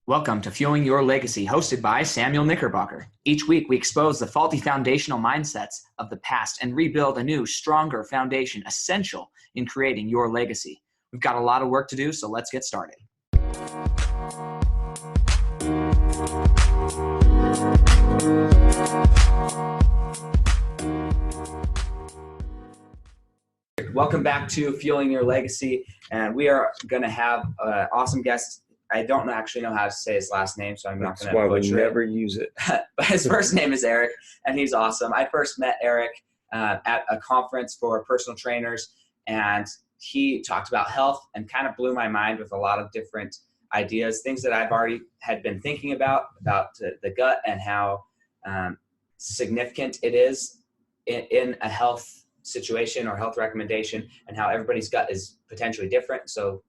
Welcome to Fueling Your Legacy, hosted by Samuel Knickerbocker. Each week, we expose the faulty foundational mindsets of the past and rebuild a new, stronger foundation essential in creating your legacy. We've got a lot of work to do, so let's get started. Welcome back to Fueling Your Legacy, and we are going to have an awesome guest. I don't actually know how to say his last name, so I'm not going to butcher it. That's why we never use it. But his first name is Erik, and he's awesome. I first met Erik at a conference for personal trainers, and he talked about health and kind of blew my mind with a lot of different ideas, things that I've already had been thinking about the gut and how significant it is in a health situation or health recommendation, and how everybody's gut is potentially different. So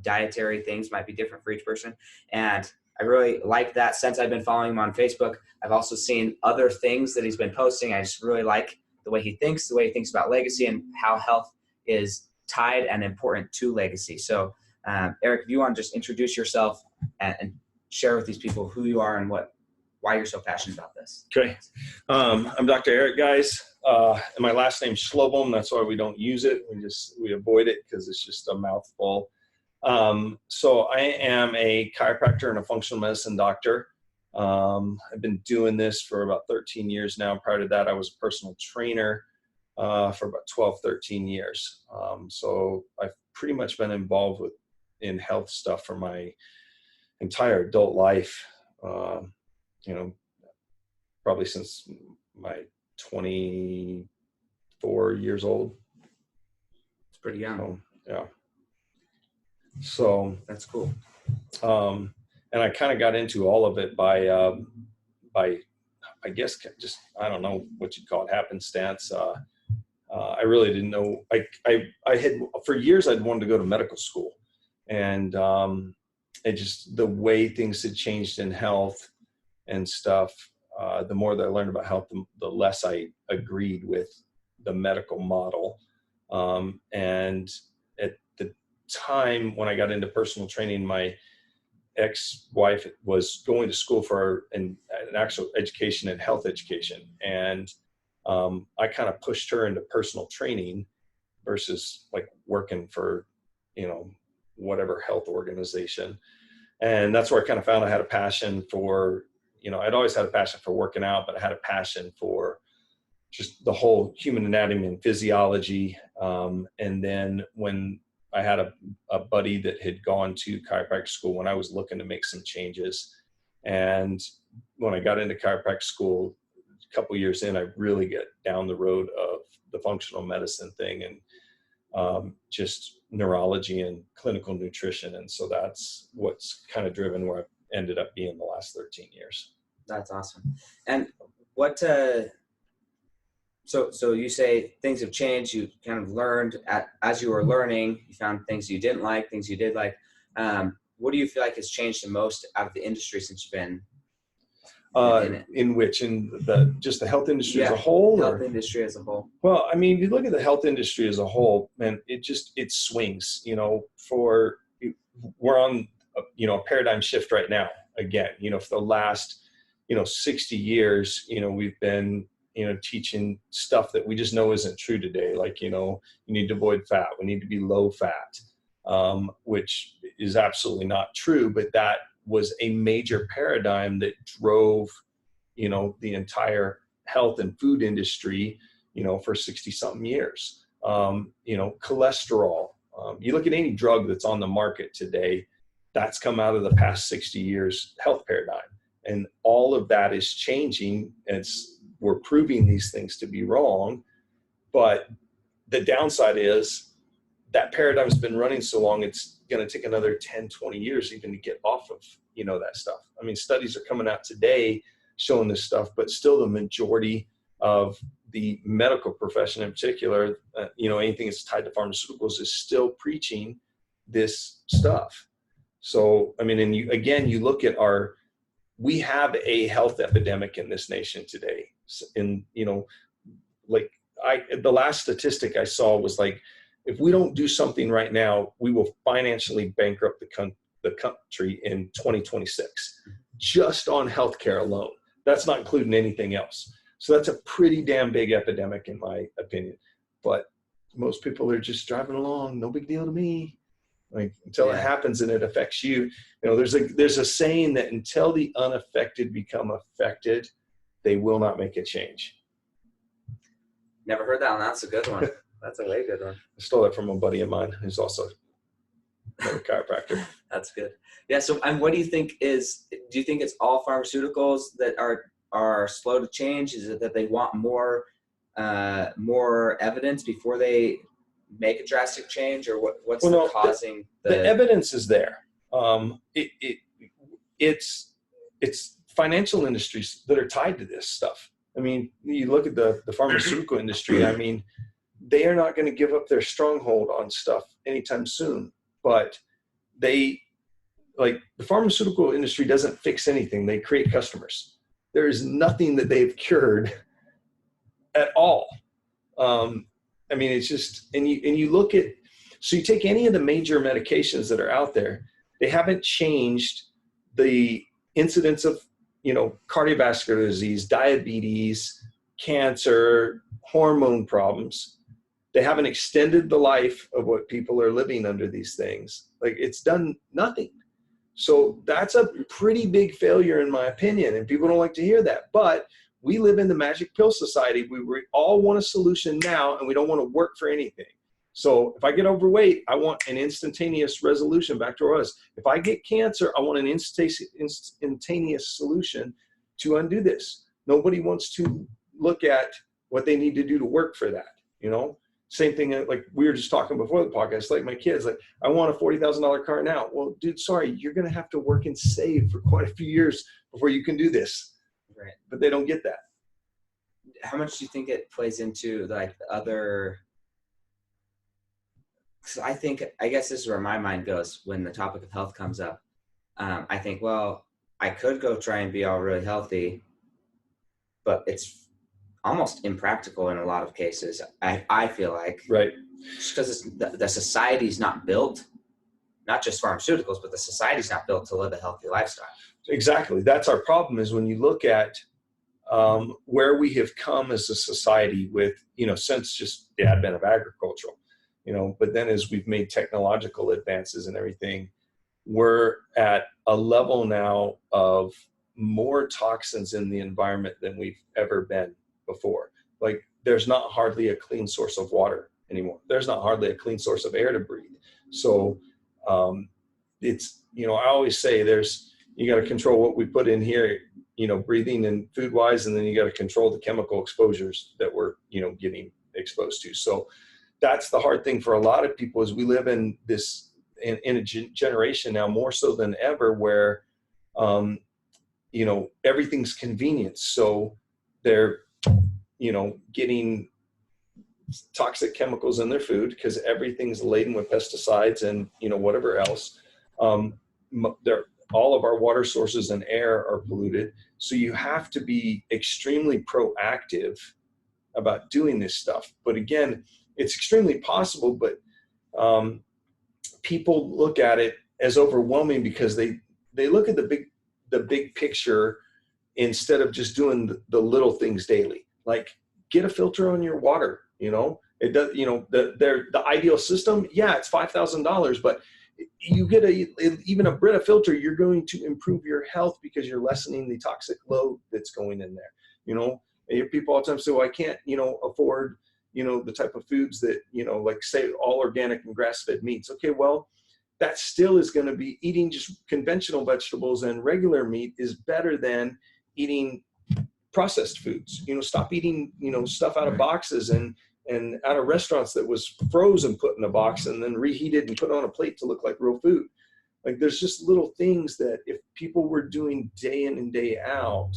dietary things might be different for each person. And I really like that. Since I've been following him on Facebook, I've also seen other things that he's been posting. I just really like the way he thinks about legacy and how health is tied and important to legacy. So Erik, if you want to just introduce yourself and share with these people who you are and why you're so passionate about this. Okay. I'm Dr. Erik, guys. And my last name's Schlobohm. That's why we don't use it. We avoid it because it's just a mouthful. So I am a chiropractor and a functional medicine doctor. I've been doing this for about 13 years now. Prior to that, I was a personal trainer for about 12, 13 years. So I've pretty much been involved in health stuff for my entire adult life, probably since my 24 years old. It's pretty young. So, yeah. So that's cool. And I kind of got into all of it by I guess just, I don't know what you'd call it, happenstance. I really didn't know. I had, for years, I'd wanted to go to medical school, and it just, the way things had changed in health and stuff, the more that I learned about health, the less I agreed with the medical model. And at the time when I got into personal training, my ex-wife was going to school for an actual education and health education. And I kind of pushed her into personal training versus like working for, whatever health organization. And that's where I kind of found I had a passion for, I'd always had a passion for working out, but I had a passion for just the whole human anatomy and physiology. And then when I had a buddy that had gone to chiropractic school when I was looking to make some changes. And when I got into chiropractic school, a couple years in, I really get down the road of the functional medicine thing and just neurology and clinical nutrition. And so that's what's kind of driven where I've ended up being the last 13 years. That's awesome. And what, so you say things have changed. You kind of learned as you were learning, you found things you didn't like, things you did like. What do you feel like has changed the most out of the industry since you've been in it? In just the health industry as a whole? Health industry as a whole. Well, I mean, you look at the health industry as a whole, man, it swings, we're on, a paradigm shift right now. Again, for the last, 60 years, we've been, teaching stuff that we just know isn't true today. Like, you need to avoid fat. We need to be low fat, which is absolutely not true. But that was a major paradigm that drove, the entire health and food industry, for 60 something years. Cholesterol. You look at any drug that's on the market today, that's come out of the past 60 years health paradigm. And all of that is changing. We're proving these things to be wrong, but the downside is that paradigm's been running so long, it's going to take another 10, 20 years even to get off of, that stuff. I mean, studies are coming out today showing this stuff, but still the majority of the medical profession in particular, anything that's tied to pharmaceuticals is still preaching this stuff. So, I mean, and you look at we have a health epidemic in this nation today. And, the last statistic I saw was like, if we don't do something right now, we will financially bankrupt the country in 2026, just on healthcare alone. That's not including anything else. So that's a pretty damn big epidemic in my opinion. But most people are just driving along, no big deal to me. Like until it happens and it affects you. You know, there's a saying that until the unaffected become affected, they will not make a change. Never heard that one. That's a good one. That's a way good one. I stole that from a buddy of mine who's also a chiropractor. That's good. Yeah. So, and what do you think do you think it's all pharmaceuticals that are slow to change? Is it that they want more evidence before they make a drastic change, or what's causing the evidence is there? It's financial industries that are tied to this stuff. I mean, you look at the pharmaceutical industry. I mean, they are not going to give up their stronghold on stuff anytime soon. But the pharmaceutical industry doesn't fix anything. They create customers. There is nothing that they've cured at all. I mean, it's just, and you look at, so you take any of the major medications that are out there, they haven't changed the incidence of, cardiovascular disease, diabetes, cancer, hormone problems. They haven't extended the life of what people are living under these things. Like, it's done nothing. So that's a pretty big failure in my opinion. And people don't like to hear that, but we live in the magic pill society. We all want a solution now, and we don't want to work for anything. So if I get overweight, I want an instantaneous resolution back to us. If I get cancer, I want an instantaneous solution to undo this. Nobody wants to look at what they need to do to work for that. Same thing, like we were just talking before the podcast, like my kids, like, I want a $40,000 car now. Well, dude, sorry, you're going to have to work and save for quite a few years before you can do this. Right. But they don't get that. How much do you think it plays into like the other? Because I guess this is where my mind goes when the topic of health comes up. I think, well, I could go try and be all really healthy, but it's almost impractical in a lot of cases. I feel like, right, just because the society's not built, not just pharmaceuticals, but the society's not built to live a healthy lifestyle. Exactly. That's our problem, is when you look at where we have come as a society with, since just the advent of agricultural, but then as we've made technological advances and everything, we're at a level now of more toxins in the environment than we've ever been before. Like, there's not hardly a clean source of water anymore. There's not hardly a clean source of air to breathe. So it's, I always say you got to control what we put in here, breathing and food wise, and then you got to control the chemical exposures that we're, getting exposed to. So that's the hard thing for a lot of people, is we live in this, in a generation now more so than ever where, everything's convenient. So they're, getting toxic chemicals in their food because everything's laden with pesticides and, whatever else. All of our water sources and air are polluted. So you have to be extremely proactive about doing this stuff. But again, it's extremely possible, but people look at it as overwhelming because they look at the big picture instead of just doing the little things daily. Like, get a filter on your water. It does. The ideal system, it's $5,000, but you get even a Brita filter, you're going to improve your health because you're lessening the toxic load that's going in there. You hear people all the time say, well, I can't, afford, the type of foods that, like say all organic and grass-fed meats. Okay, well, that still is going to be eating just conventional vegetables, and regular meat is better than eating processed foods. Stop eating, stuff out of boxes and out of restaurants that was frozen, put in a box and then reheated and put on a plate to look like real food. Like, there's just little things that if people were doing day in and day out,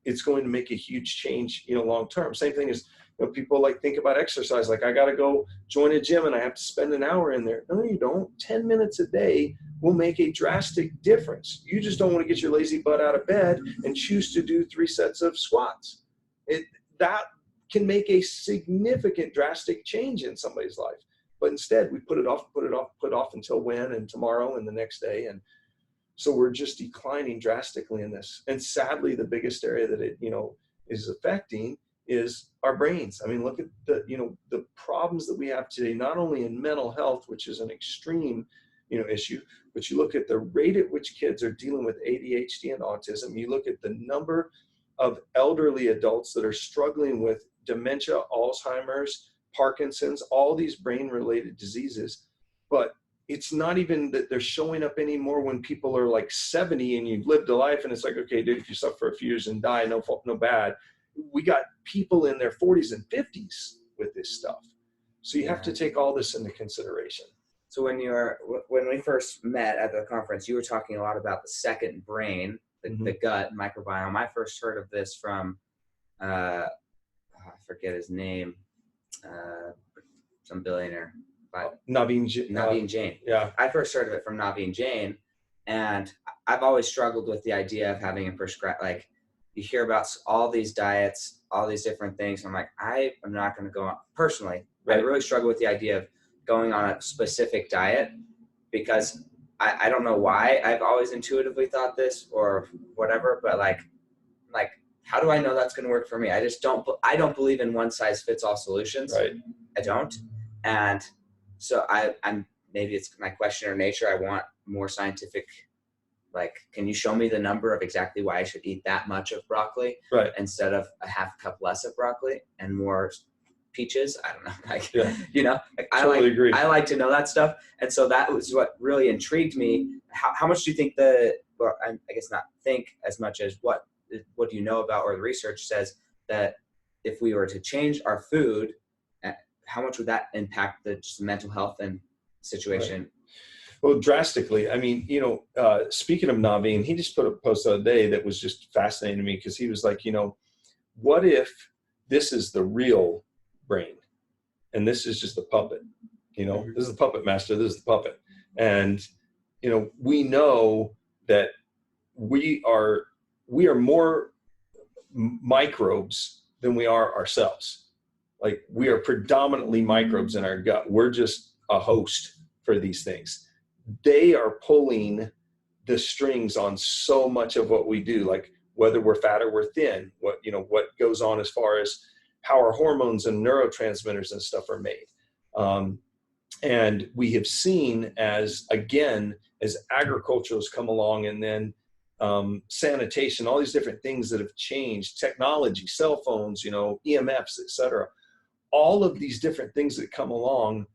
it's going to make a huge change, long term. Same thing as, people like think about exercise. Like, I got to go join a gym and I have to spend an hour in there. No, you don't. 10 minutes a day will make a drastic difference. You just don't want to get your lazy butt out of bed and choose to do 3 sets of squats. That can make a significant drastic change in somebody's life. But instead we put it off until when, and tomorrow and the next day. And, So we're just declining drastically in this. And sadly, the biggest area that it, is affecting is our brains. I mean, look at the problems that we have today, not only in mental health, which is an extreme, issue, but you look at the rate at which kids are dealing with ADHD and autism. You look at the number of elderly adults that are struggling with dementia, Alzheimer's, Parkinson's, all these brain-related diseases. But it's not even that they're showing up anymore when people are like 70 and you've lived a life and it's like, okay, dude, if you suffer a few years and die, no bad. We got people in their 40s and 50s with this stuff. So you have to take all this into consideration. So when we first met at the conference, you were talking a lot about the second brain, the gut microbiome. I first heard of this from, I forget his name, some billionaire. Naveen Jain. Yeah. I first heard of it from Naveen Jain, and I've always struggled with the idea of having a prescribed, like, you hear about all these diets, all these different things. I'm like, I am not going to go on. Personally, right. I really struggle with the idea of going on a specific diet because I don't know why I've always intuitively thought this or whatever, but like, how do I know that's going to work for me? I don't believe in one size fits all solutions. Right. I don't. And so I'm maybe it's my questioner nature. I want more scientific, like, can you show me the number of exactly why I should eat that much of broccoli instead of a half cup less of broccoli and more peaches? I don't know. Like, Totally agree. I like to know that stuff. And so that was what really intrigued me. How much do you think I guess not think as much as what do you know about, or the research says that if we were to change our food, how much would that impact the just mental health and situation? Right. Well, drastically. I mean, speaking of Naveen, he just put a post the other day that was just fascinating to me because he was like, what if this is the real brain and this is just the puppet? This is the puppet master, this is the puppet. And, we know that we are more microbes than we are ourselves. Like, we are predominantly microbes in our gut. We're just a host for these things. They are pulling the strings on so much of what we do, like whether we're fat or we're thin, what goes on as far as how our hormones and neurotransmitters and stuff are made. And we have seen as agriculture has come along, and then sanitation, all these different things that have changed, technology, cell phones, EMFs, et cetera. All of these different things that come along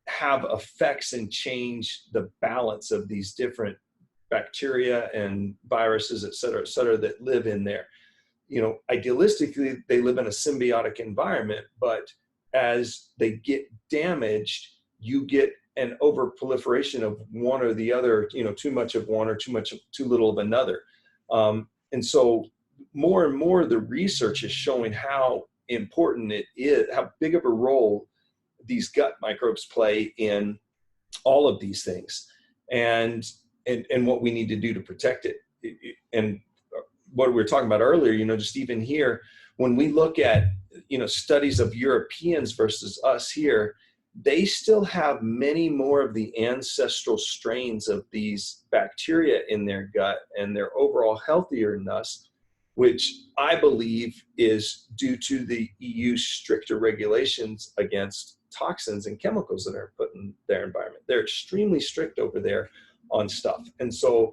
have effects and change the balance of these different bacteria and viruses, et cetera, that live in there. Idealistically, they live in a symbiotic environment, but as they get damaged, you get an overproliferation of one or the other, too much of one or too little of another. And so more and more the research is showing how important it is, how big of a role these gut microbes play in all of these things, and what we need to do to protect it. And what we were talking about earlier, just even here, when we look at, studies of Europeans versus us here, they still have many more of the ancestral strains of these bacteria in their gut, and they're overall healthier than us, which I believe is due to the EU's stricter regulations against toxins and chemicals that are put in their environment. They're extremely strict over there on stuff. And so,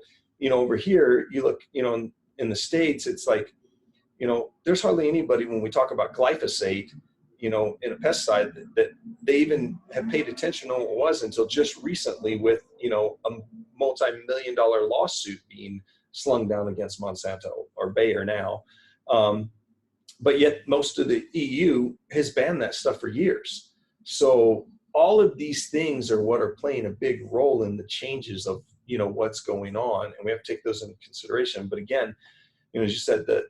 over here, you look, in the States, it's like, there's hardly anybody when we talk about glyphosate, in a pesticide that they even have paid attention to what it was until just recently with, a multi-million-dollar lawsuit being slung down against Monsanto or Bayer now. But yet most of the EU has banned that stuff for years. So all of these things are what are playing a big role in the changes of, what's going on, and we have to take those into consideration. But again, as you said, that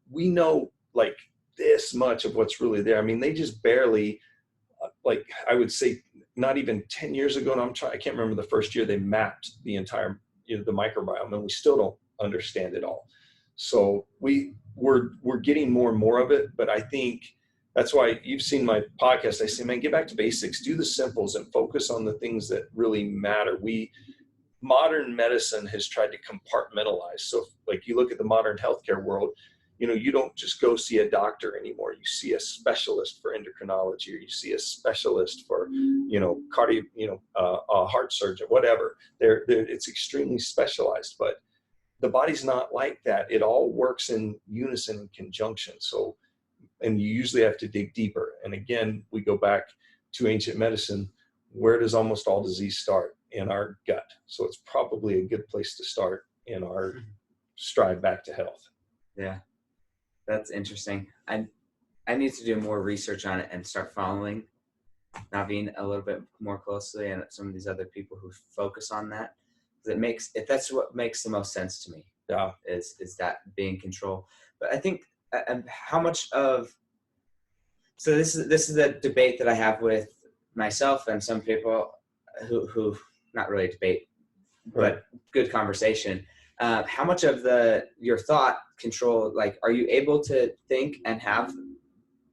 we know like this much of what's really there. I mean, they just barely, like I would say not even 10 years ago, and I can't remember the first year they mapped the entire, the microbiome, and we still don't understand it all. So we're getting more and more of it, but I think that's why you've seen my podcast. I say, man, get back to basics, do the simples and focus on the things that really matter. modern medicine has tried to compartmentalize. So like you look at the modern healthcare world, you don't just go see a doctor anymore. You see a specialist for endocrinology, or you see a specialist for, cardio, a heart surgeon, whatever. It's extremely specialized, but the body's not like that. It all works in unison and conjunction. So, and you usually have to dig deeper. And again, we go back to ancient medicine. Where does almost all disease start? In our gut. So it's probably a good place to start in our strive back to health. Yeah, that's interesting. I need to do more research on it and start following Naveen a little bit more closely and some of these other people who focus on that. If that's what makes the most sense to me. Yeah. Is that being control. But I think how much of, so this is a debate that I have with myself and some people who not really a debate, but good conversation. How much of your thought control, like, are you able to think and have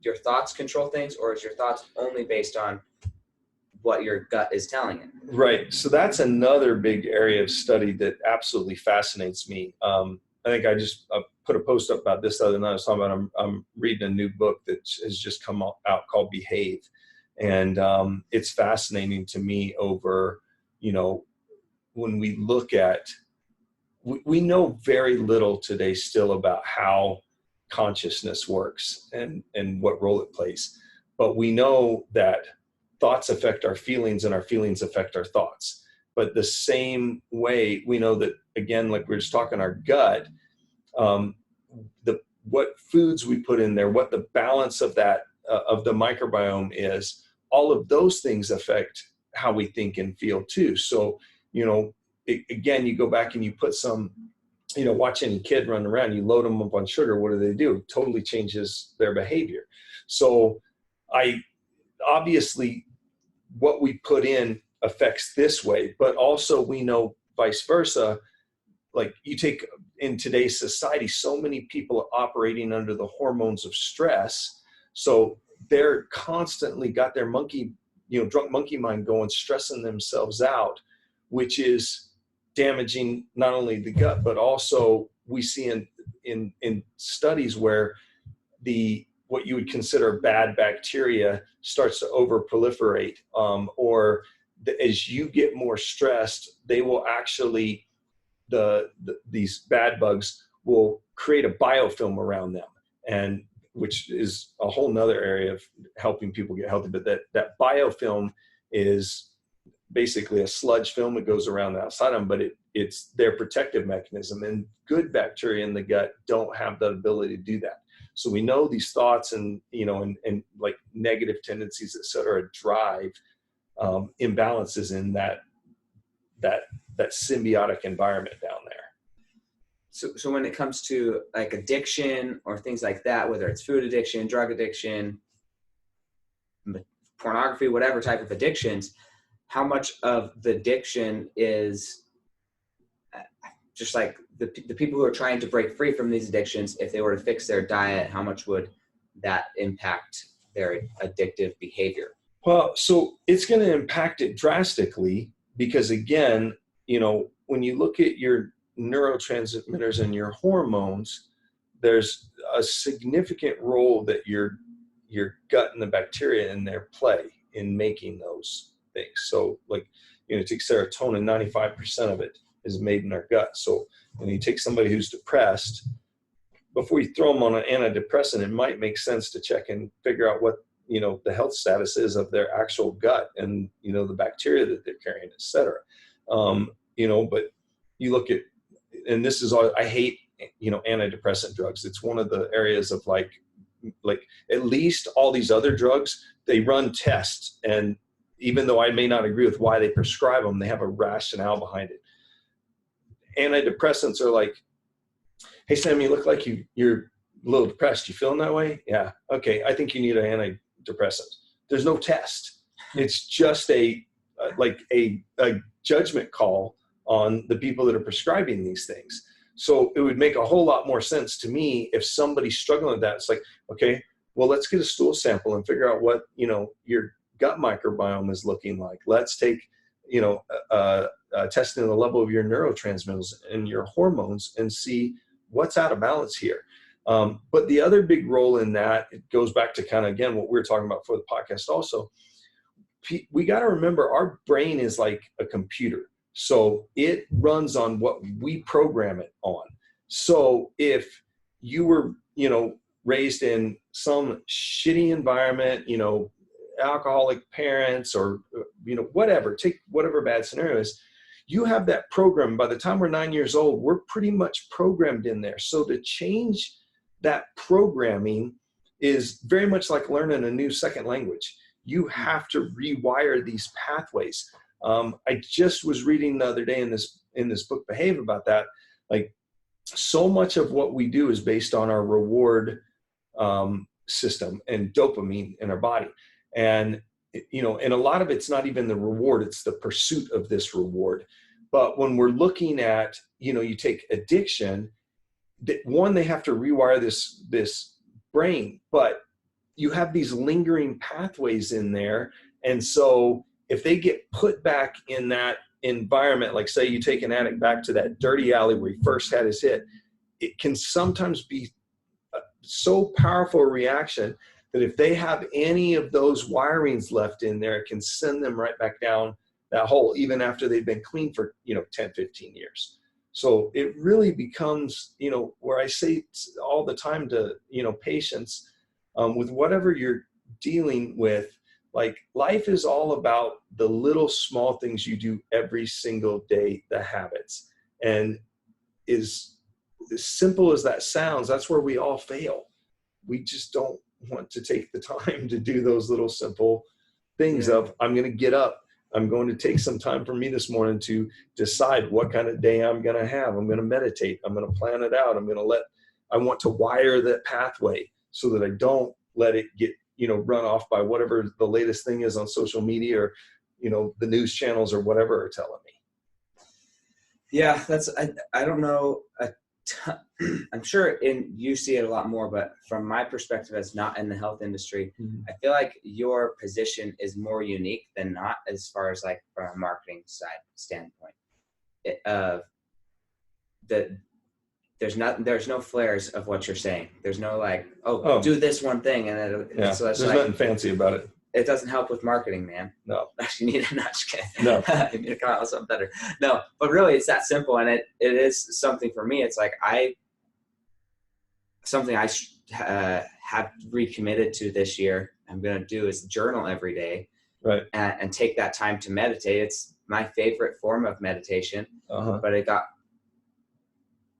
your thoughts control things, or is your thoughts only based on what your gut is telling you? Right. So that's another big area of study that absolutely fascinates me. I think I just put a post up about this the other night. I was talking about I'm reading a new book that has just come out called Behave. And it's fascinating to me over, when we look at, we know very little today still about how consciousness works and what role it plays. But we know that thoughts affect our feelings and our feelings affect our thoughts. But the same way, we know that, again, like we were just talking, our gut, what foods we put in there, what the balance of that, of the microbiome is, all of those things affect how we think and feel too. So, again, you go back and you put some, watch any kid run around, you load them up on sugar, what do? It totally changes their behavior. So obviously what we put in affects this way, but also we know vice versa. Like you take in today's society, so many people are operating under the hormones of stress. So they're constantly got their drunk monkey mind going, stressing themselves out, which is damaging not only the gut, but also we see in studies where what you would consider bad bacteria starts to over proliferate, or as you get more stressed, they will actually, these bad bugs will create a biofilm around them, and which is a whole nother area of helping people get healthy. But that biofilm is basically a sludge film that goes around the outside of them, but it's their protective mechanism, and good bacteria in the gut don't have the ability to do that. So we know these thoughts and like negative tendencies, et cetera, drive imbalances in that symbiotic environment down there. So when it comes to like addiction or things like that, whether it's food addiction, drug addiction, pornography, whatever type of addictions, how much of the addiction is just like the people who are trying to break free from these addictions, if they were to fix their diet, how much would that impact their addictive behavior? Well, so it's going to impact it drastically because, again, when you look at your neurotransmitters and your hormones, there's a significant role that your gut and the bacteria in there play in making those things. So like, take serotonin, 95% of it is made in our gut. So when you take somebody who's depressed, before you throw them on an antidepressant, it might make sense to check and figure out what, the health status is of their actual gut and, the bacteria that they're carrying, et cetera. But you look at, and this is all, I hate, antidepressant drugs. It's one of the areas of like at least all these other drugs, they run tests. And even though I may not agree with why they prescribe them, they have a rationale behind it. Antidepressants are like, hey, Sam, you look like you're a little depressed. You feeling that way? Yeah. Okay. I think you need an antidepressant. There's no test. It's just a judgment call on the people that are prescribing these things. So it would make a whole lot more sense to me if somebody's struggling with that. It's like, okay, well, let's get a stool sample and figure out what, your gut microbiome is looking like. Let's take, testing the level of your neurotransmitters and your hormones and see what's out of balance here. But the other big role in that, it goes back to kind of, again, what we were talking about for the podcast also, we got to remember our brain is like a computer. So it runs on what we program it on. So if you were, raised in some shitty environment, alcoholic parents or, whatever, take whatever bad scenario is, you have that program. By the time we're 9 years old, we're pretty much programmed in there. So to change that programming is very much like learning a new second language. You have to rewire these pathways. I just was reading the other day in this book, Behave, about that. Like, so much of what we do is based on our reward system and dopamine in our body. And, and a lot of it's not even the reward, it's the pursuit of this reward. But when we're looking at, you take addiction, they have to rewire this brain, but you have these lingering pathways in there. And so if they get put back in that environment, like say you take an addict back to that dirty alley where he first had his hit, it can sometimes be so powerful a reaction that if they have any of those wirings left in there, it can send them right back down that hole, even after they've been clean for, 10, 15 years. So it really becomes, where I say all the time to, patients, with whatever you're dealing with, like, life is all about the little small things you do every single day, the habits. And as simple as that sounds, that's where we all fail. We just don't want to take the time to do those little simple things of, I'm going to get up. I'm going to take some time for me this morning to decide what kind of day I'm going to have. I'm going to meditate. I'm going to plan it out. I want to wire that pathway so that I don't let it get, run off by whatever the latest thing is on social media or, the news channels or whatever are telling me. Yeah, I don't know. I'm sure you see it a lot more, but from my perspective as not in the health industry, I feel like your position is more unique than not, as far as like from a marketing side standpoint. There's no flares of what you're saying. There's no like, do this one thing. And so there's nothing fancy about it. It doesn't help with marketing, man. No. You need to not just kidding. No. You need to come out with something better. No, but really it's that simple. And it is something for me. It's like something I have recommitted to this year. I'm going to do is journal every day. Right. And take that time to meditate. It's my favorite form of meditation, but it got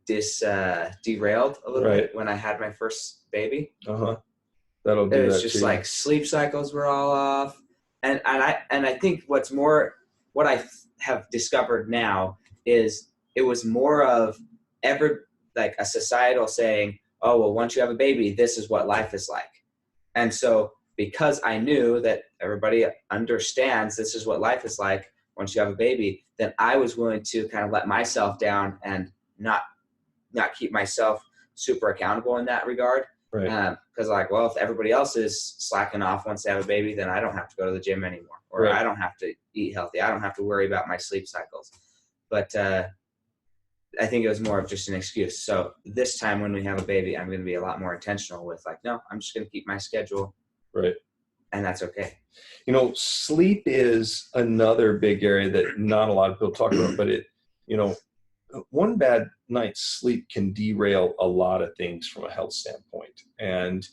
derailed a little bit when I had my first baby. That'll do. It was just like sleep cycles were all off, and I think what I have discovered now is it was more of like a societal saying, oh well, once you have a baby, this is what life is like. And so because I knew that everybody understands this is what life is like once you have a baby, then I was willing to kind of let myself down and not keep myself super accountable in that regard. Right. Because well, if everybody else is slacking off once they have a baby, then I don't have to go to the gym anymore, or I don't have to eat healthy. I don't have to worry about my sleep cycles. But I think it was more of just an excuse. So this time when we have a baby, I'm going to be a lot more intentional with like, no, I'm just going to keep my schedule. Right. And that's okay. Sleep is another big area that not a lot of people talk about, but one bad night's sleep can derail a lot of things from a health standpoint. And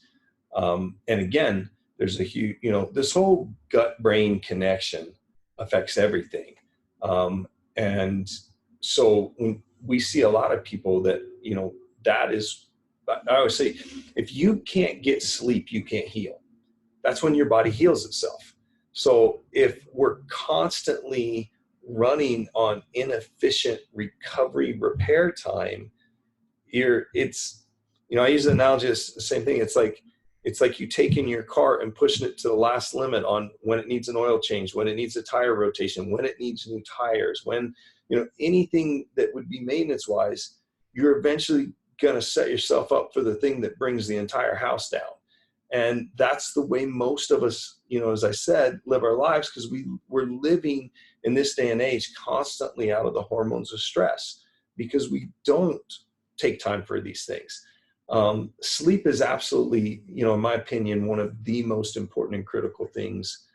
again, there's a huge, this whole gut-brain connection affects everything. And so when we see a lot of people that, that is, I always say, if you can't get sleep, you can't heal. That's when your body heals itself. So if we're constantly running on inefficient recovery repair time, I use the analogy, it's the same thing. It's like you taking your car and pushing it to the last limit on when it needs an oil change, when it needs a tire rotation, when it needs new tires, when, anything that would be maintenance wise, you're eventually going to set yourself up for the thing that brings the entire house down. And that's the way most of us, as I said, live our lives, because we're living in this day and age constantly out of the hormones of stress because we don't take time for these things. Sleep is absolutely, in my opinion, one of the most important and critical things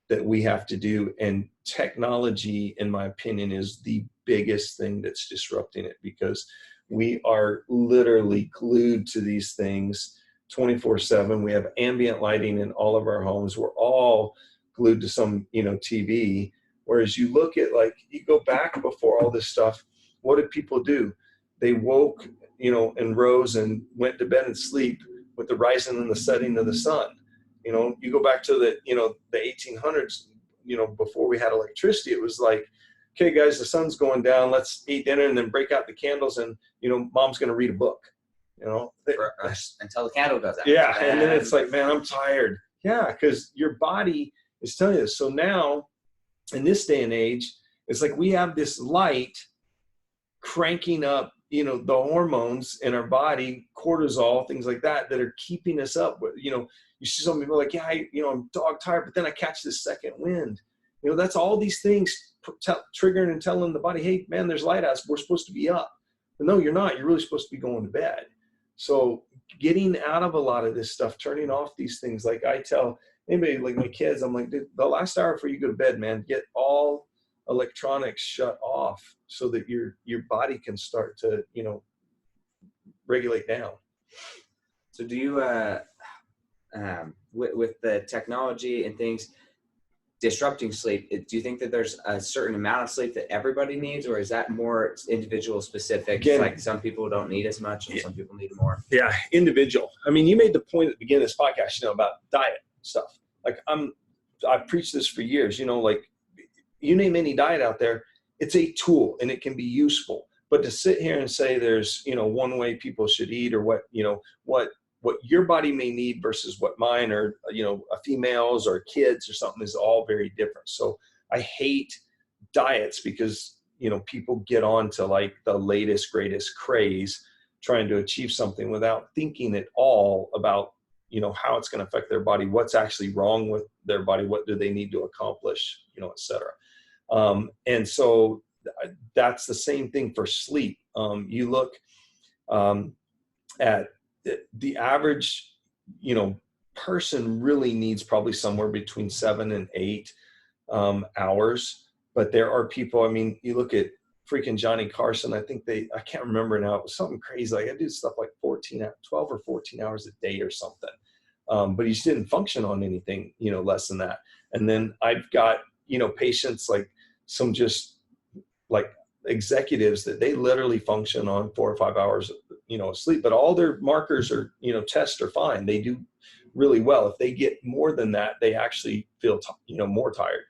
that we have to do. And technology, in my opinion, is the biggest thing that's disrupting it, because we are literally glued to these things 24/7. We have ambient lighting in all of our homes. We're all glued to some, TV. Whereas you look at, like, you go back before all this stuff, what did people do? They woke, and rose and went to bed and sleep with the rising and the setting of the sun. You go back to the 1800s, before we had electricity, it was like, okay, guys, the sun's going down. Let's eat dinner and then break out the candles, and, mom's going to read a book, until the candle goes out. Yeah. And then it's like, man, I'm tired. Yeah. Because your body is telling you this. So now in this day and age, it's like we have this light cranking up, the hormones in our body, cortisol, things like that are keeping us up. You see some people like, yeah, I'm dog tired, but then I catch this second wind. That's all these things triggering and telling the body, hey, man, there's light out. We're supposed to be up. But no, you're not. You're really supposed to be going to bed. So getting out of a lot of this stuff, turning off these things. Like I tell anybody, like my kids, I'm like, dude, the last hour before you go to bed, man, get all electronics shut off so that your body can start to, regulate down. So do you, with the technology and things disrupting sleep, do you think that there's a certain amount of sleep that everybody needs, or is that more individual specific? Again, like some people don't need as much and some people need more? Yeah, individual. I mean, you made the point at the beginning of this podcast, about diet stuff. Like I've preached this for years, like you name any diet out there, it's a tool and it can be useful. But to sit here and say there's, one way people should eat, or what your body may need versus what mine, or, a female's or kids or something, is all very different. So I hate diets because, people get on to like the latest, greatest craze trying to achieve something without thinking at all about, how it's going to affect their body, what's actually wrong with their body, what do they need to accomplish, et cetera. And so that's the same thing for sleep. You look at the average, person really needs probably somewhere between 7 and 8 hours. But there are people, I mean, you look at freaking Johnny Carson, I can't remember now, it was something crazy. Like I do stuff like 12 or 14 hours a day or something. But he just didn't function on anything, less than that. And then I've got, patients like some just like executives that they literally function on 4 or 5 hours, of sleep, but all their markers are, tests are fine. They do really well. If they get more than that, they actually feel, more tired.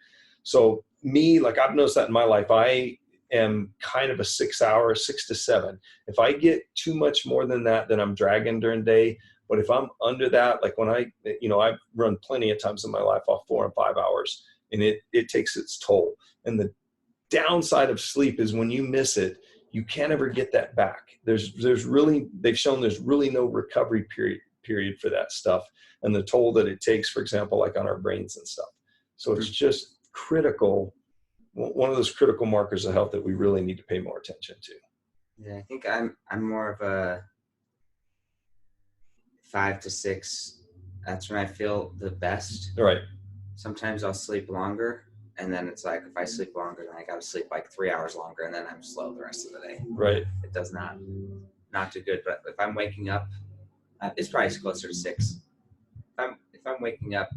So me, like I've noticed that in my life, I am kind of a 6 to 7. If I get too much more than that, then I'm dragging during the day. But if I'm under that, like when I've run plenty of times in my life off 4 and 5 hours, and it takes its toll. And the downside of sleep is when you miss it, you can't ever get that back. They've shown there's really no recovery period for that stuff, and the toll that it takes, for example, like on our brains and stuff. So it's just critical, one of those critical markers of health that we really need to pay more attention to. Yeah, I think I'm more of a 5 to 6. That's when I feel the best. Right. Sometimes I'll sleep longer, and then it's like if I sleep longer, then I got to sleep like 3 hours longer, and then I'm slow the rest of the day. Right. It does not do good. But if I'm waking up, it's probably closer to 6. If I'm waking up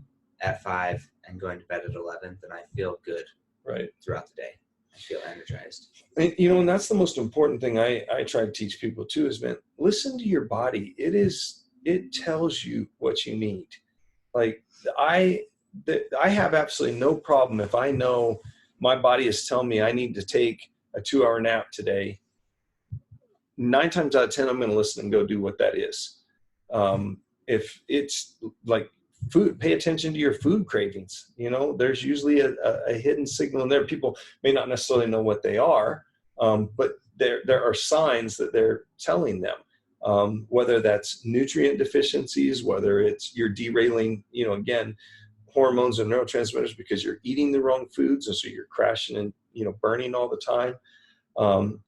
at 5 and going to bed at 11, then I feel good. Right. Throughout the day, I feel energized. And, and that's the most important thing I try to teach people too is, man, listen to your body. It tells you what you need. Like I have absolutely no problem if I know my body is telling me I need to take a 2-hour nap today. 9 times out of 10, I'm going to listen and go do what that is. If it's like food, pay attention to your food cravings. There's usually a hidden signal in there. People may not necessarily know what they are, but there are signs that they're telling them, whether that's nutrient deficiencies, whether it's you're derailing, again, hormones and neurotransmitters because you're eating the wrong foods. And so you're crashing and, burning all the time.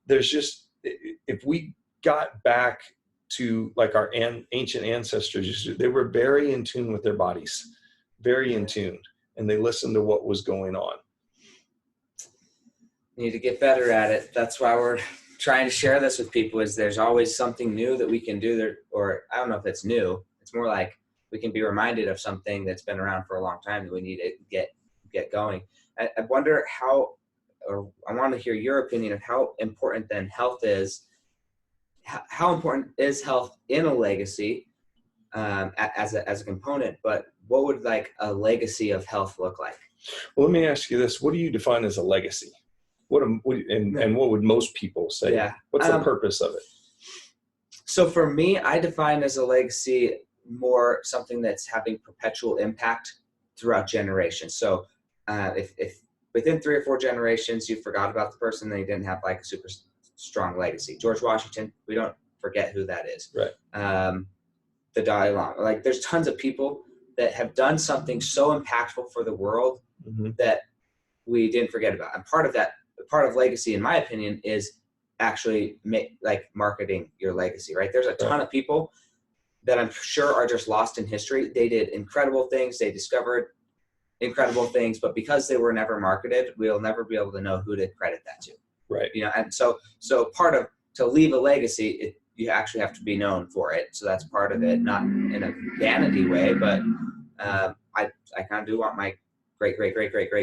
There's just, if we got back to like our ancient ancestors, they were very in tune with their bodies, very in tune, and they listened to what was going on. Need to get better at it. That's why we're trying to share this with people, is there's always something new that we can do there, or I don't know if it's new. It's more like we can be reminded of something that's been around for a long time that we need to get going. I wonder or I want to hear your opinion of how important then health is. How important is health in a legacy as a component, but what would like a legacy of health look like? Well, let me ask you this. What do you define as a legacy? And what would most people say? Yeah. What's the purpose of it? So for me, I define as a legacy more something that's having perpetual impact throughout generations. So if within 3 or 4 generations you forgot about the person, they didn't have like a super strong legacy. George Washington, we don't forget who that is. Right. The Dalai Lama. Like there's tons of people that have done something so impactful for the world that we didn't forget about. And part of legacy, in my opinion, is actually marketing your legacy, right? There's a ton of people that I'm sure are just lost in history. They did incredible things. They discovered incredible things, but because they were never marketed, we'll never be able to know who to credit that to. Right. And so part of, to leave a legacy, you actually have to be known for it. So that's part of it, not in a vanity way, but I kind of do want my great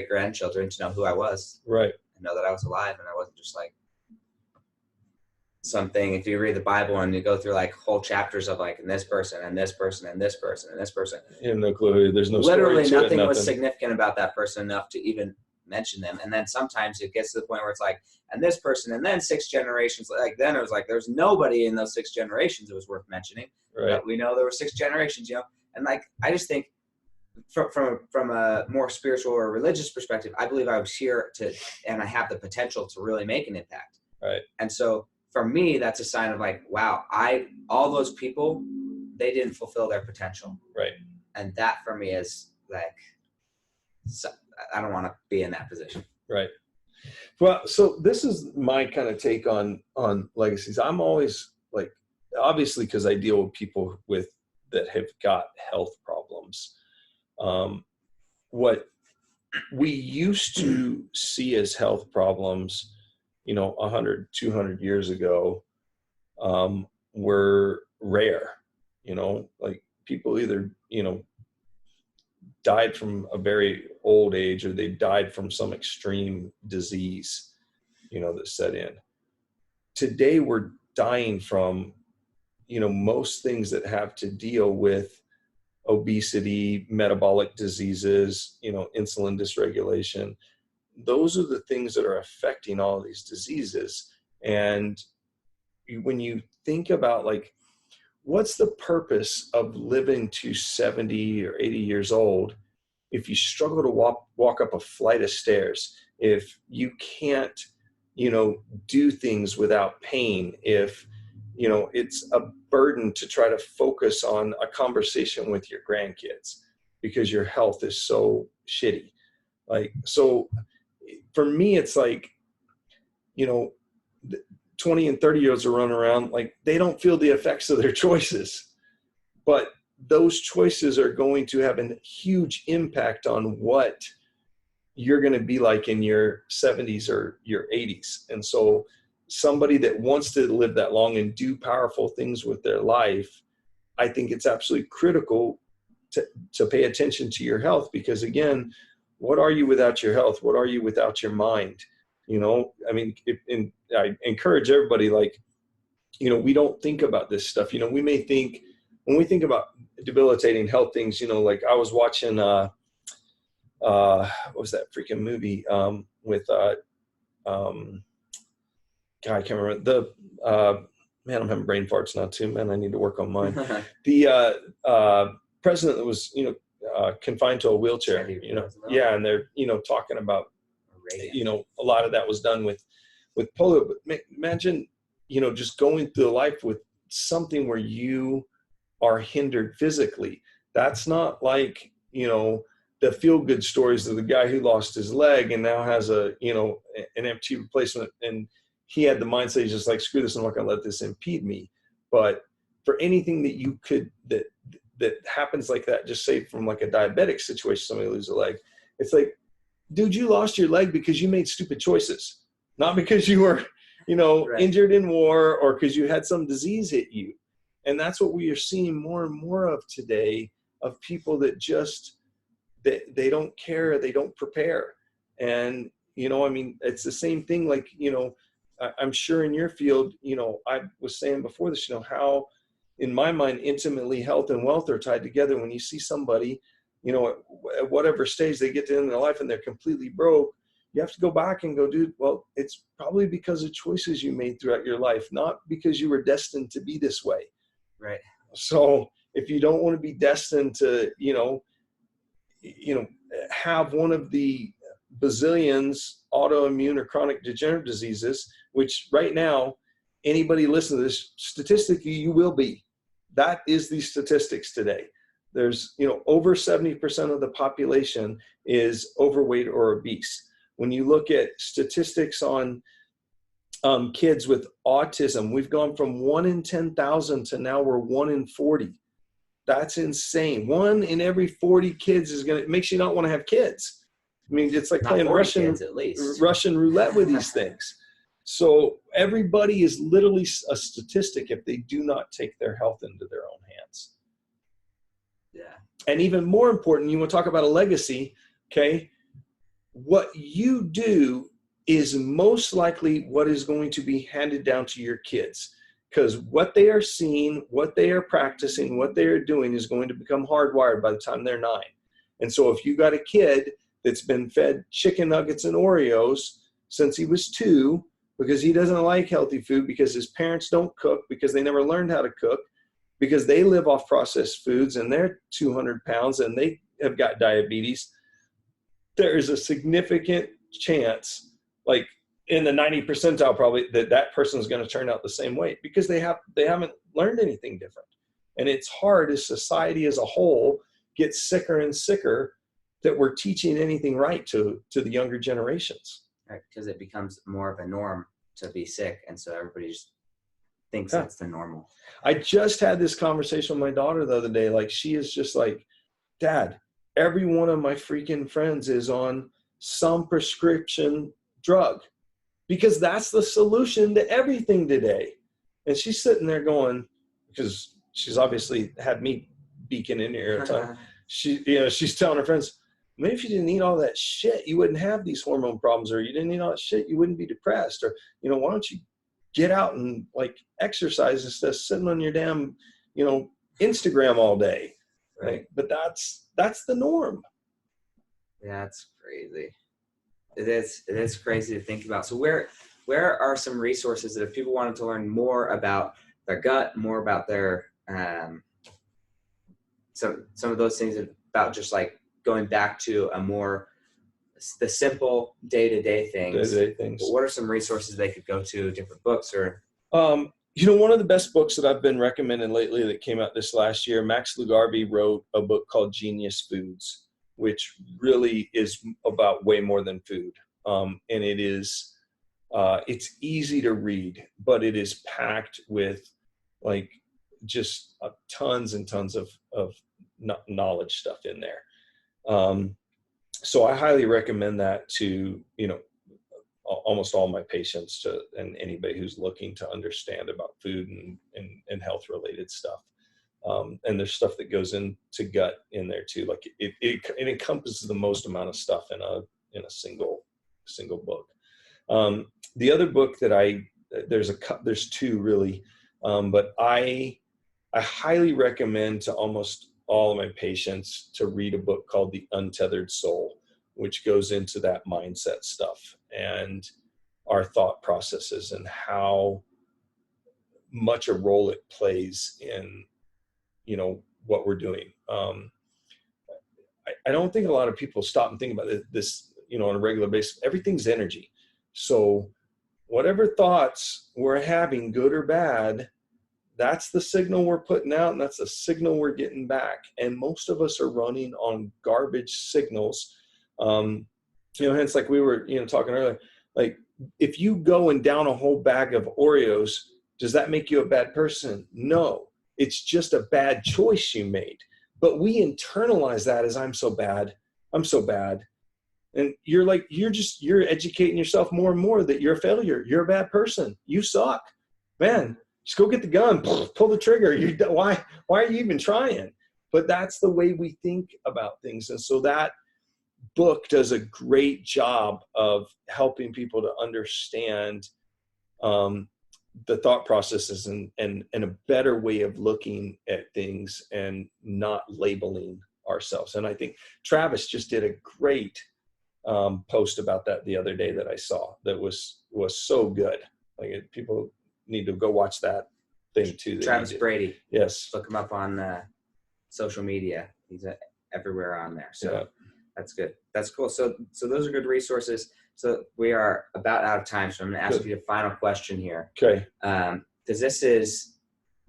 grandchildren to know who I was. Right. And know that I was alive and I wasn't just like something. If you read the Bible and you go through like whole chapters of like, and this person and this person and this person and this person. You have no clue. There's no literally story to nothing it, was significant about that person enough to even mention them. And then sometimes it gets to the point where it's like, and this person, and then 6 generations, like then it was like, there's nobody in those 6 generations it was worth mentioning. Right. But we know there were 6 generations, and like, I just think from a more spiritual or religious perspective, I believe I was here and I have the potential to really make an impact. Right. And so for me, that's a sign of like, wow, all those people, they didn't fulfill their potential. Right. And that for me is like, I don't want to be in that position. Right. Well, so this is my kind of take on legacies. I'm always like, obviously, because I deal with people that have got health problems. What we used to see as health problems, 100, 200 years ago, were rare, like people either, died from a very old age or they died from some extreme disease, that set in. Today, we're dying from, most things that have to deal with obesity, metabolic diseases, insulin dysregulation. Those are the things that are affecting all of these diseases. And when you think about like, what's the purpose of living to 70 or 80 years old if you struggle to walk up a flight of stairs, if you can't, do things without pain, if, it's a burden to try to focus on a conversation with your grandkids because your health is so shitty. Like, so for me, it's like, 20 and 30-year-olds are running around like they don't feel the effects of their choices, but those choices are going to have a huge impact on what you're going to be like in your 70s or your 80s. And so somebody that wants to live that long and do powerful things with their life, I think it's absolutely critical to pay attention to your health, because again, what are you without your health? What are you without your mind? I encourage everybody, like, we don't think about this stuff. We may think, when we think about debilitating health things, like I was watching, what was that freaking movie with, God, I can't remember man, I'm having brain farts now too, man. I need to work on mine. The president that was, confined to a wheelchair, yeah. And they're, talking about, a lot of that was done with polio, but imagine, just going through life with something where you are hindered physically. That's not like, the feel-good stories of the guy who lost his leg and now has an amputee replacement, and he had the mindset, he's just like, screw this, I'm not going to let this impede me. But for anything that you could, that happens like that, just say from like a diabetic situation, somebody loses a leg, it's like, dude, you lost your leg because you made stupid choices, not because you were, Right. injured in war or because you had some disease hit you. And that's what we are seeing more and more of today, of people that just, they don't care, they don't prepare. And, it's the same thing, like, I'm sure in your field, I was saying before this, how in my mind, intimately health and wealth are tied together. When you see somebody, at whatever stage they get to the end of their life and they're completely broke, you have to go back and go, dude, well, it's probably because of choices you made throughout your life, not because you were destined to be this way. Right. So if you don't want to be destined to, have one of the bazillions autoimmune or chronic degenerative diseases, which right now, anybody listen to this, statistically, you will be. That is the statistics today. There's, over 70% of the population is overweight or obese. When you look at statistics on kids with autism, we've gone from 1 in 10,000 to now we're 1 in 40. That's insane. 1 in every 40 kids it makes you not want to have kids. I mean, it's like playing Russian roulette with these things. So everybody is literally a statistic if they do not take their health into their own hands. Yeah. And even more important, you want to talk about a legacy, okay? What you do is most likely what is going to be handed down to your kids, because what they are seeing, what they are practicing, what they are doing is going to become hardwired by the time they're 9. And so if you got a kid that's been fed chicken nuggets and Oreos since he was 2, because he doesn't like healthy food, because his parents don't cook, because they never learned how to cook, because they live off processed foods and they're 200 pounds and they have got diabetes, there is a significant chance, like in the 90 percentile probably, that person is going to turn out the same way, because they haven't learned anything different. And it's hard as society as a whole gets sicker and sicker that we're teaching anything right to the younger generations. Right, because it becomes more of a norm to be sick, and so everybody just thinks that's the normal. I just had this conversation with my daughter the other day. Like, she is just like, Dad, every one of my freaking friends is on some prescription drug, because that's the solution to everything today. And she's sitting there going, because she's obviously had me beacon in here at a time. She's telling her friends, maybe if you didn't eat all that shit, you wouldn't have these hormone problems, or you didn't eat all that shit, you wouldn't be depressed, or, why don't you get out and like exercise instead of sitting on your damn, Instagram all day. Right. Like, but that's the norm. Yeah, it's crazy. It is crazy to think about. So where are some resources that if people wanted to learn more about their gut, more about their some of those things about just like going back to the simple day-to-day things. But what are some resources they could go to, different books or? One of the best books that I've been recommending lately that came out this last year, Max Lugarby wrote a book called Genius Foods, which really is about way more than food. And it is, it's easy to read, but it is packed with like just tons and tons of knowledge stuff in there. So I highly recommend that to, almost all my patients and anybody who's looking to understand about food and health related stuff. And there's stuff that goes into gut in there too. Like it encompasses the most amount of stuff in a single book. The other book that there's 2 really, but I highly recommend to almost all of my patients to read a book called The Untethered Soul, which goes into that mindset stuff and our thought processes and how much a role it plays in, what we're doing. I don't think a lot of people stop and think about this, on a regular basis. Everything's energy. So whatever thoughts we're having, good or bad, that's the signal we're putting out, and that's the signal we're getting back. And most of us are running on garbage signals. Hence, like we were, talking earlier, like if you go and down a whole bag of Oreos, does that make you a bad person? No, it's just a bad choice you made. But we internalize that as I'm so bad. I'm so bad. And you're educating yourself more and more that you're a failure. You're a bad person. You suck, man. Just go get the gun, pull the trigger. Why are you even trying? But that's the way we think about things. And so that book does a great job of helping people to understand the thought processes and a better way of looking at things and not labeling ourselves. And I think Travis just did a great post about that the other day that I saw that was so good. Like people need to go watch that thing too. Travis Brady. Yes. Look him up on social media. He's everywhere on there. So yeah. That's good. That's cool. So those are good resources. So we are about out of time. So I'm going to ask you the final question here. Okay. Because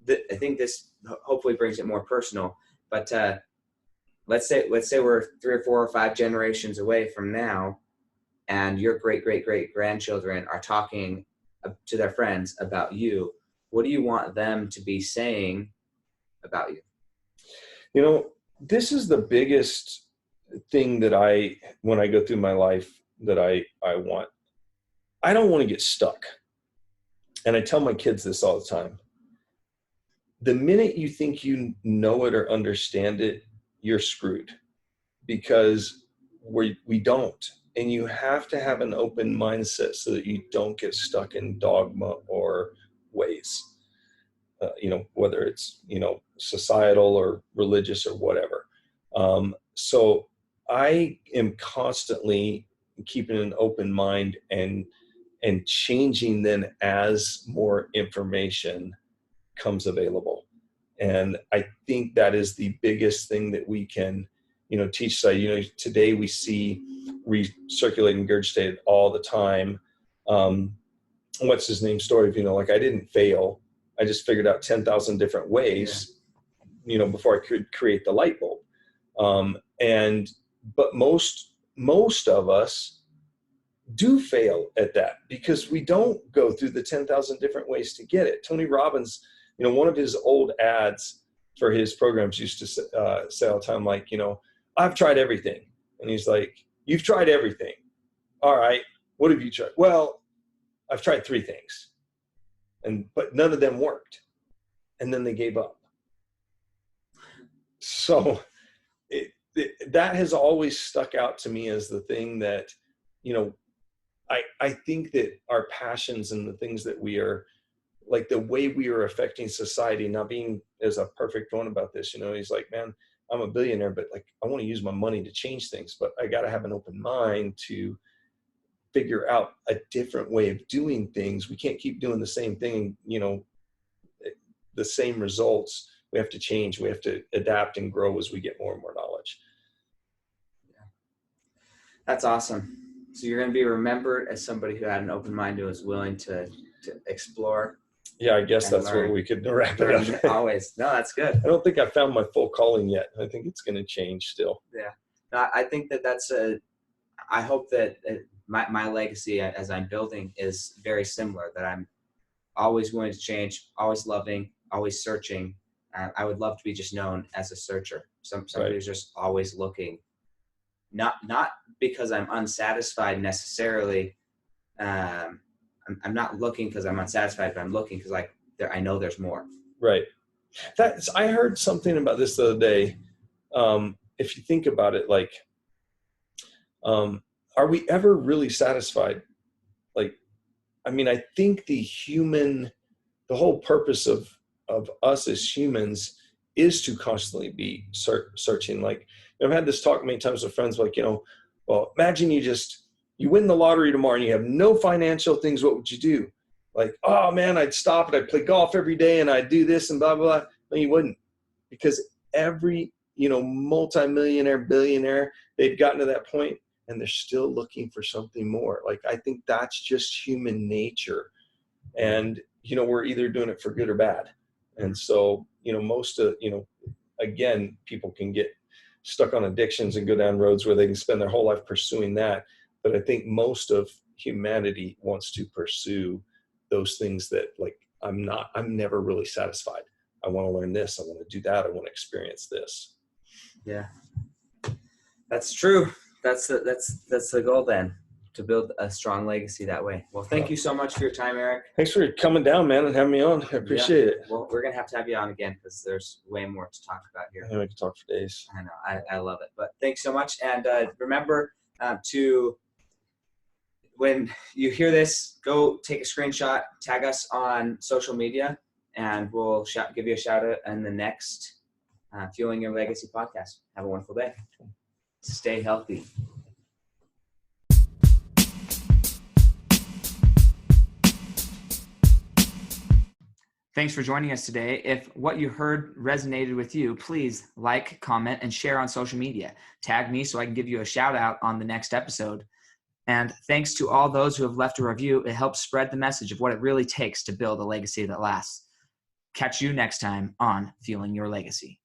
I think this hopefully brings it more personal, but let's say we're 3 or 4 or 5 generations away from now, and your great grandchildren are talking to their friends about you. What do you want them to be saying about you? This is the biggest thing that when I go through my life that I want. I don't want to get stuck. And I tell my kids this all the time. The minute you think you know it or understand it, you're screwed, because we don't. And you have to have an open mindset so that you don't get stuck in dogma or ways, whether it's, societal or religious or whatever. So I am constantly keeping an open mind and changing then as more information comes available. And I think that is the biggest thing that we can, teach. So, today we see recirculating regurgitated all the time. What's his name story of, I didn't fail. I just figured out 10,000 different ways, before I could create the light bulb. But most of us do fail at that because we don't go through the 10,000 different ways to get it. Tony Robbins, one of his old ads for his programs used to say all the time, like, I've tried everything. And he's like, you've tried everything. All right. What have you tried? Well, I've tried 3 things, but none of them worked. And then they gave up. So that has always stuck out to me as the thing that, I think that our passions and the things that we are, like the way we are affecting society, not being as a perfect one about this, he's like, man, I'm a billionaire, but like, I want to use my money to change things, but I got to have an open mind to figure out a different way of doing things. We can't keep doing the same thing, the same results. We have to change. We have to adapt and grow as we get more and more knowledge. Yeah. That's awesome. So you're going to be remembered as somebody who had an open mind and was willing to explore. Yeah, I guess that's where we could wrap it up. Always. No, that's good. I don't think I found my full calling yet. I think it's going to change still. Yeah. No, I think I hope that my legacy as I'm building is very similar, that I'm always willing to change, always loving, always searching. I would love to be just known as a searcher, somebody who's just always looking, not because I'm unsatisfied necessarily. I'm not looking because I'm unsatisfied, but I'm looking because I know there's more. Right. I heard something about this the other day. If you think about it, like, are we ever really satisfied? Like, I mean, I think the whole purpose of us as humans is to constantly be searching. Like, I've had this talk many times with friends, like, well, imagine you win the lottery tomorrow and you have no financial things. What would you do? Like, oh man, I'd stop and I'd play golf every day and I'd do this and blah, blah, blah. No, you wouldn't, because every, multimillionaire, billionaire, they've gotten to that point and they're still looking for something more. Like, I think that's just human nature. And, we're either doing it for good or bad. And so, again, people can get stuck on addictions and go down roads where they can spend their whole life pursuing that. But I think most of humanity wants to pursue those things that, like, I'm never really satisfied. I want to learn this. I want to do that. I want to experience this. Yeah, that's true. That's the goal then, to build a strong legacy that way. Well, thank you so much for your time, Erik. Thanks for coming down, man, and having me on. I appreciate it. Well, we're going to have you on again because there's way more to talk about here. Yeah, we can talk for days. I know. I love it. But thanks so much. And remember when you hear this, go take a screenshot, tag us on social media, and we'll give you a shout out in the next Fueling Your Legacy podcast. Have a wonderful day. Stay healthy. Thanks for joining us today. If what you heard resonated with you, please like, comment, and share on social media. Tag me so I can give you a shout out on the next episode. And thanks to all those who have left a review. It helps spread the message of what it really takes to build a legacy that lasts. Catch you next time on Fueling Your Legacy.